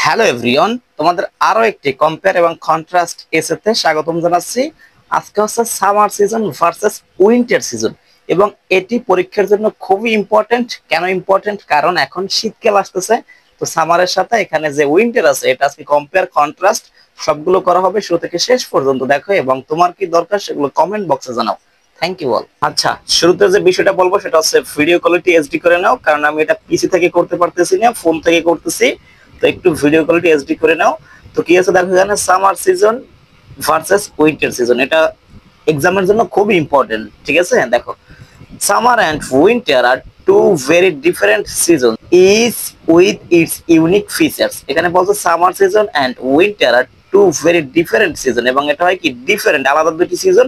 Hello everyone, তোমাদের আরো একটি কম্পেয়ার এবং কন্ট্রাস্ট এসেতে স্বাগতম জানাচ্ছি। আজকে হচ্ছে summer season versus winter season এবং এটি পরীক্ষার জন্য খুবই ইম্পর্টেন্ট। কেন ইম্পর্টেন্ট? কারণ এখন শীতকাল আসতেছে, তো সামারের সাথে এখানে যে উইন্টার আছে এটা আজকে কম্পেয়ার কন্ট্রাস্ট সবগুলো করা হবে শুরু থেকে শেষ পর্যন্ত। দেখো এবং তোমার কি দরকার সেগুলো কমেন্ট বক্সে জানাও। Thank you all. আচ্ছা, শুরুতে যে বিষয়টা বলবো সেটা হচ্ছে ভিডিও কোয়ালিটি এইচডি করে নাও, কারণ আমি এটা পিসি থেকে করতে পারতেছি না, ফোন থেকে করতেছি, তো একটু ভিডিও কোয়ালিটি এইচডি করে নাও। তো কি আছে দেখো, এখানে summer season versus winter season, এটা এক্সামের জন্য খুবই ইম্পর্টেন্ট। ঠিক আছে, দেখো summer and winter are two very different season is with its unique features. এখানে বলছে summer season and winter are two very different season, এবং এটা হয় কি ডিফারেন্ট, আলাদা দুটি season,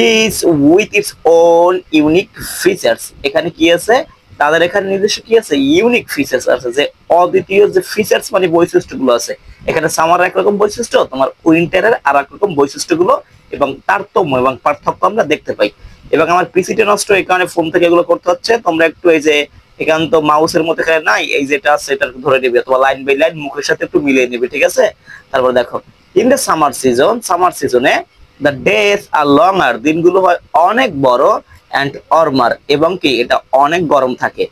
is with its own unique features. এখানে কি আছে, তাদের এখানে নিজস্ব কি আছে, ইউনিক ফিচার্স আছে, যে অদ্বিতীয় যে ফিচার্স মানে বৈশিষ্ট্যগুলো আছে। এখানে সামার একরকম বৈশিষ্ট্য, তোমার উইন্টারের আর এক রকম বৈশিষ্ট্যগুলো এবং তারতম্য এবং পার্থক্য আমরা দেখতে পাই। এবং আমার পিসিটা নষ্ট, এই কারণে ফোন থেকে এগুলো করতে হচ্ছে। তোমরা একটু এই যে এখানে তো মাউসের মধ্যে এখানে নাই, এই যেটা আছে এটা ধরে নিবে, তোমার লাইন বাই লাইন মুখের সাথে একটু মিলিয়ে নিবে। ঠিক আছে, তারপর দেখো ইন দ্য সামার সিজনে দ্য ডেজ আর লঙ্গার, দিনগুলো হয় অনেক বড়, অ্যান্ড ওয়ার্মার, এবং কি এটা অনেক গরম থাকে।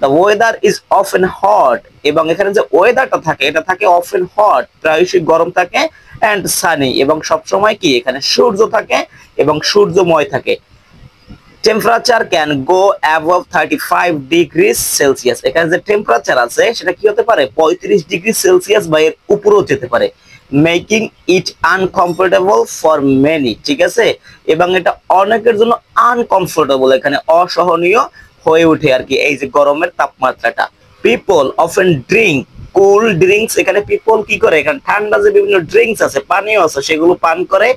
The weather is often hot, এবং এখানে যে ওয়েদারটা থাকে এটা থাকে অফেন হট, প্রায়শই গরম থাকে, অ্যান্ড সানি, এবং সবসময় কি এখানে সূর্য থাকে এবং সূর্যময় থাকে। Temperature can go above 35 degree Celsius, এখানে যে টেম্পারেচার আছে সেটা কি হতে পারে 35 ডিগ্রি সেলসিয়াস বা এর উপরেও যেতে পারে, making it uncomfortable for many. ঠিক আছে, এবং এটা অনেকের জন্য আনকমফোর্টেবল, এখানে অসহনীয় হয়ে ওঠে আর কি এই যে গরমের তাপমাত্রাটা। পিপল অফেন ড্রিঙ্ক কুল ড্রিঙ্কস, এখানে পিপল কি করে, এখানে ঠান্ডা যে বিভিন্ন ড্রিঙ্কস আছে, পানীয় আছে, সেগুলো পান করে।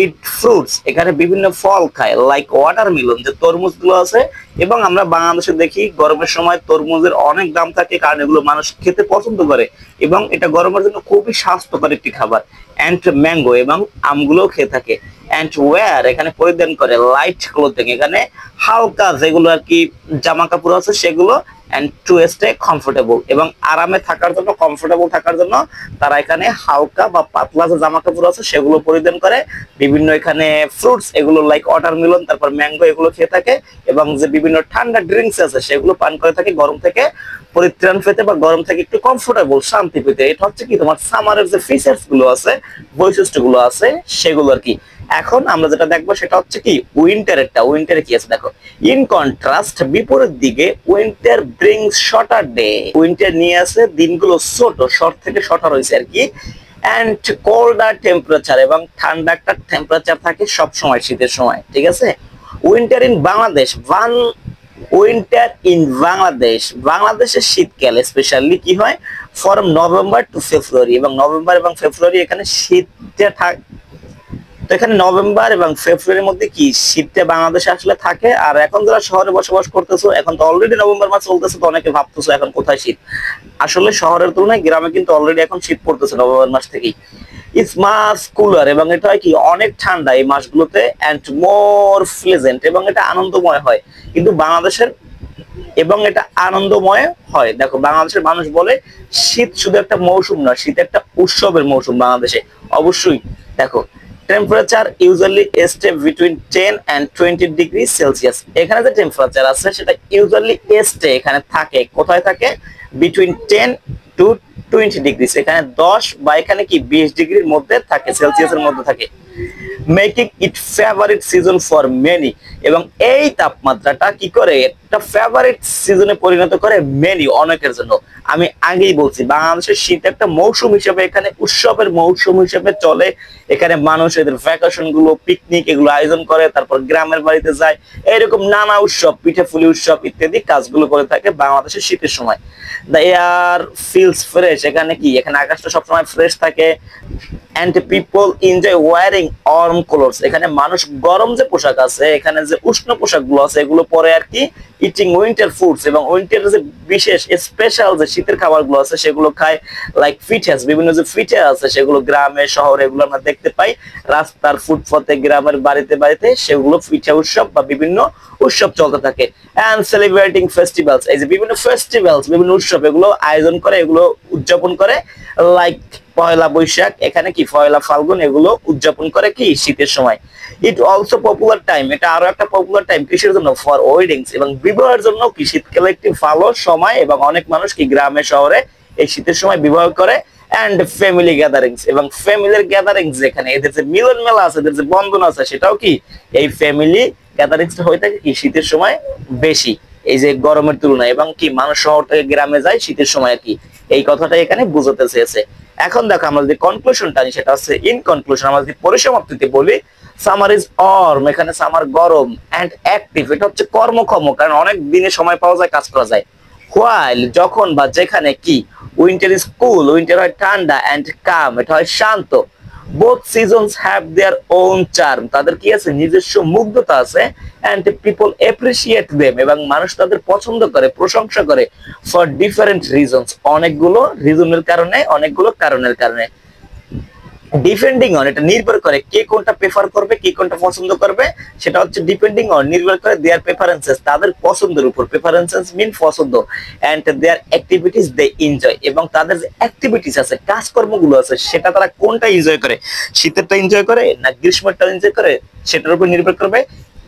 ইট ফ্রুটস, এখানে বিভিন্ন ফল খায়, লাইক ওয়াটারমেলন, যে তরমুজ গুলো আছে। এবং আমরা বাংলাদেশে দেখি গরমের সময় তরমুজের অনেক দাম থাকে, কারণ এগুলো মানুষ খেতে পছন্দ করে এবং এটা গরমের জন্য খুবই স্বাস্থ্যকর একটি খাবার। অ্যান্ড ম্যাঙ্গো, এবং আমগুলোও খেয়ে থাকে। অ্যান্ড ওয়্যার, এখানে পরিধান করে, লাইট ক্লোথিং, এখানে হালকা যেগুলো আর কি জামা কাপড় আছে সেগুলো। অ্যান্ড টু স্টে কমফোর্টেবল, এবং আরামে থাকার জন্য, কমফোর্টেবল থাকার জন্য তারা এখানে হালকা বা পাতলা যে জামা কাপড় আছে সেগুলো পরিধান করে। বিভিন্ন এখানে ফ্রুটস, এগুলো লাইক ওয়াটারমেলন, তারপর ম্যাঙ্গো, এগুলো খেয়ে থাকে, এবং যে বিভিন্ন ঠান্ডা ড্রিঙ্কস আছে সেগুলো পান করে থাকে গরম থেকে পরিত্রাণ পেতে বা গরম থেকে একটু কমফোর্টেবল, শান্তি পেতে। এটা হচ্ছে কি তোমার সামারের যে ফিচার্স গুলো আছে, বৈশিষ্ট্যগুলো আছে সেগুলো আর কি। এখন আমরা যেটা দেখবো সেটা হচ্ছে কি উইন্টারেরটা। উইন্টারে কি আছে দেখো, ইন কন্ট্রাস্ট, বিপরীত দিকে, winter brings shorter day, winter নিয়ে আসে দিনগুলো ছোট, শর্ট থেকে শর্টার হয়েছে আর কি। অ্যান্ড কোল্ডার টেম্পারেচার, এবং ঠান্ডা একটা টেম্পারেচার থাকে সব সময় শীতের সময়। ঠিক আছে, winter in Bangladesh, winter in Bangladesh, বাংলাদেশের শীতকাল স্পেশালি কি হয়, ফ্রম নভেম্বর টু ফেব্রুয়ারি, এবং নভেম্বর এবং ফেব্রুয়ারি এখানে শীতটা থাকে। তো এখানে নভেম্বর এবং ফেব্রুয়ারির মধ্যে কি শীতটা বাংলাদেশে আসলে থাকে। আর এখন যারা শহরে বসবাস করতেছো, এখন তো অলরেডি নভেম্বর মাস চলতেছে, তো অনেকে ভাবতেছো এখন কোথায় শীত। আসলে শহরের তুলনায় গ্রামে কিন্তু অলরেডি এখন শীত পড়তেছে নভেম্বর মাস থেকেই। ইটস মাস কুলার, এবং এটা হয় কি অনেক ঠান্ডা এই মাসগুলোতে। অ্যান্ড মোর প্লেজেন্ট, এবং এটা আনন্দময় হয় কিন্তু বাংলাদেশের, এবং এটা আনন্দময় হয়। দেখো বাংলাদেশের মানুষ বলে শীত শুধু একটা মৌসুম না, শীত একটা উৎসবের মৌসুম বাংলাদেশে। অবশ্যই দেখো temperature usually stay between 10 and 20 degree Celsius, এখানে যে টেম্পারেচার আছে সেটা ইউজুয়ালি স্টে, এখানে থাকে, কোথায় থাকে, বিটুইন 10 to 20 ডিগ্রি, এখানে 10 বা এখানে কি 20 ডিগ্রির মধ্যে থাকে, সেলসিয়াসের মধ্যে থাকে। Making it favourite season for many, এবং এই তাপমাত্রাটা কি করে একটা ফেভারিট সিজনে পরিণত করে মেনি, অনেকের জন্য। আমি আগেই বলছি বাংলাদেশের শীত একটা মৌসুম হিসেবে, এখানে উৎসবের মৌসুম হিসেবে চলে। এখানে মানুষ এদের ভ্যাকেশন গুলো, পিকনিক, এগুলো আয়োজন করে, তারপর গ্রামের বাড়িতে যায়, এরকম নানা উৎসব, পিঠাপুলি উৎসব ইত্যাদি কাজগুলো করে থাকে বাংলাদেশের শীতের সময়। দ্য এয়ার ফিলস ফ্রেশ, এখানে কি এখানে আকাশটা সবসময় ফ্রেশ থাকে। and people enjoy wearing warm clothes, এখানে মানুষ গরম যে পোশাক আছে, এখানে যে উষ্ণ পোশাকগুলো আছে এগুলো পরে আর কি। ইটিং উইন্টার ফুডস, এবং উইন্টার যে বিশেষ স্পেশাল যে শীতের খাবারগুলো আছে সেগুলো খায়, লাইক পিঠাস, বিভিন্ন যে পিঠা আছে সেগুলো গ্রামে শহরে এগুলো আমরা দেখতে পাই, রাস্তার ফুটপথে, গ্রামের বাড়িতে বাড়িতে সেগুলো পিঠা উৎসব বা বিভিন্ন উৎসব চলতে থাকে। এন্ড সেলিব্রেটিং ফেস্টিভ্যালস, এই যে বিভিন্ন ফেস্টিভ্যালস, বিভিন্ন উৎসব এগুলো আয়োজন করে, এগুলো উদযাপন করে। লাইক পয়লা বৈশাখ, এখানে কি পয়লা ফাল্গুন, এগুলো উদযাপন করে কি শীতের সময়। ইট অলসো পপুলার টাইম, এটা আরো একটা পপুলার টাইম কিসের জন্য, ফর ওয়েডিংস, এবং বিবাহের জন্য কি শীতকালে একটি ভালো সময়, এবং অনেক মানুষ কি গ্রামে শহরে এই শীতের সময় বিবাহ করে। এন্ড ফ্যামিলি গ্যাদারিংস, এবং ফ্যামিলির গ্যাদারিংস, যেখানে এদের যে মিলন মেলা আছে, এদের যে বন্ধন আছে, সেটাও কি এই ফ্যামিলি গ্যাদারিংসটা হয়ে থাকে কি শীতের সময় বেশি, এই যে গরমের তুলনায়, এবং কি মানুষ শহর থেকে গ্রামে যায় শীতের সময় কি, এই কথাটা এখানে বুঝাতে চেয়েছে। এখন দেখো আমরা যদি কনক্লুশনটা নিই, সেটা হচ্ছে ইন কনক্লুশন, আমরা যদি পরিসমাপ্তিতে বলি, সামার ইজ ওয়ার্ম, এখানে সামার গরম, এন্ড অ্যাক্টিভ, এটা হচ্ছে কর্মক্ষম, কারণ অনেক দিনে সময় পাওয়া যায়, কাজ করা যায়। হোয়াইল, যখন বা যেখানে কি, উইন্টার ইজ কুল, উইন্টার হয় ঠান্ডা, এন্ড কাম, এটা হয় শান্ত। Both seasons have their own charm, তাদের কি আছে, নিজস্ব মুগ্ধতা আছে। এন্ড পিপল এপ্রিসিয়েট দেম, এবং মানুষ তাদের পছন্দ করে, প্রশংসা করে, ফর ডিফারেন্ট রিজনস, অনেকগুলো রিজনের কারণে, অনেকগুলো কারণের কারণে। ডিপেন্ডিং অন, এটা নির্ভর করে কে কোনটা প্রেফার করবে, কে কোনটা পছন্দ করবে, সেটা হচ্ছে ডিপেন্ডিং অন, নির্ভর করে দেয়ার প্রেফারেন্সেস, তাদের পছন্দের উপর, প্রেফারেন্সেস মিন পছন্দ, and their activities they enjoy, এবং তাদের যে অ্যাক্টিভিটিস আছে, কাজকর্মগুলো আছে, সেটা তারা কোনটা এনজয় করে, শীতেরটা এনজয় করে না গ্রীষ্মটা এনজয় করে, সেটার উপর নির্ভর করবে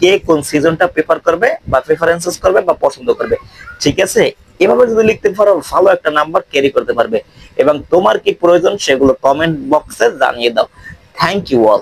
কে কোন সিজনটা প্রেফার করবে, বা প্রেফারেন্সেস করবে, বা পছন্দ করবে। ঠিক আছে, এভাবে যদি লিখতে পারো, ভালো একটা নাম্বার ক্যারি করতে পারবে। এবং তোমার কি প্রয়োজন সেগুলো কমেন্ট বক্সে জানিয়ে দাও। Thank you all.